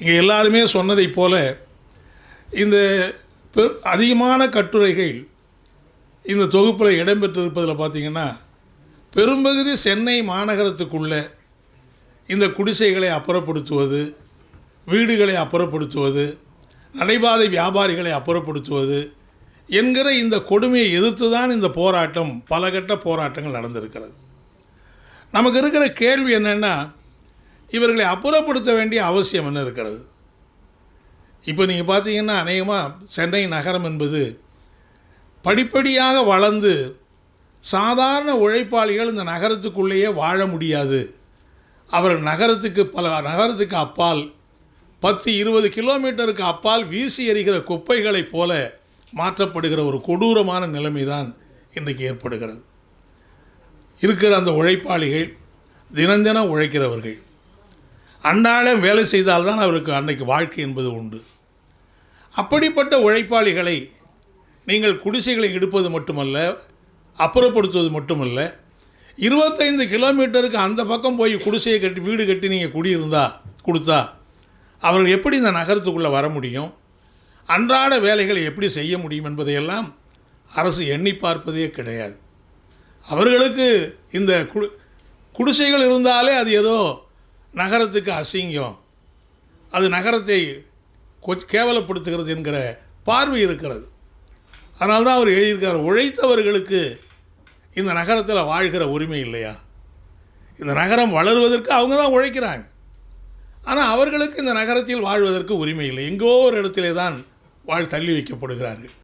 இங்கே எல்லாருமே சொன்னதைப் போல இந்த அதிகமான கட்டுரைகள் இந்த தொகுப்பில் இடம்பெற்றிருப்பதில் பார்த்திங்கன்னா பெரும்பகுதி சென்னை மாநகரத்துக்குள்ளே இந்த குடிசைகளை அப்புறப்படுத்துவது, வீடுகளை அப்புறப்படுத்துவது, நடைபாதை வியாபாரிகளை அப்புறப்படுத்துவது என்கிற இந்த கொடுமையை எதிர்த்து தான் இந்த போராட்டம், பல கட்ட போராட்டங்கள் நடந்திருக்கிறது. நமக்கு இருக்கிற கேள்வி என்னென்னா, இவர்களை அப்புறப்படுத்த வேண்டிய அவசியம் என்ன இருக்கிறது? இப்போ நீங்கள் பார்த்தீங்கன்னா அநேகமாக சென்னை நகரம் என்பது படிப்படியாக வளர்ந்து சாதாரண உழைப்பாளிகள் இந்த நகரத்துக்குள்ளேயே வாழ முடியாது, அவர்கள் நகரத்துக்கு அப்பால் 10-20 கிலோமீட்டருக்கு அப்பால் வீசி எறிகிற குப்பைகளைப் போல மாற்றப்படுகிற ஒரு கொடூரமான நிலைமை தான் இன்றைக்கு ஏற்படுகிறது. இருக்கிற அந்த உழைப்பாளிகள் தினம் உழைக்கிறவர்கள், அன்றாடம் வேலை செய்தால்தான் அவருக்கு அன்றைக்கு வாழ்க்கை என்பது உண்டு. அப்படிப்பட்ட உழைப்பாளிகளை நீங்கள் குடிசைகளை எடுப்பது மட்டுமல்ல, அப்புறப்படுத்துவது மட்டுமல்ல, 25 கிலோமீட்டருக்கு அந்த பக்கம் போய் குடிசையை கட்டி வீடு கட்டி நீங்கள் கொடுத்தா அவர்கள் எப்படி இந்த நகரத்துக்குள்ளே வர முடியும், அன்றாட வேலைகளை எப்படி செய்ய முடியும் என்பதையெல்லாம் அரசு எண்ணி பார்ப்பதே கிடையாது. அவர்களுக்கு இந்த குடிசைகள் இருந்தாலே அது ஏதோ நகரத்துக்கு அசிங்கம், அது நகரத்தை கேவலப்படுத்துகிறது என்கிற பார்வை இருக்கிறது. அதனால தான் அவர் எழுதியிருக்கார், உழைத்தவர்களுக்கு இந்த நகரத்தில் வாழ்கிற உரிமை இல்லையா? இந்த நகரம் வளருவதற்கு அவங்க தான் உழைக்கிறாங்க, ஆனால் அவர்களுக்கு இந்த நகரத்தில் வாழ்வதற்கு உரிமை இல்லை. எங்கோ ஒரு இடத்திலே தான் தள்ளி வைக்கப்படுகிறார்கள்.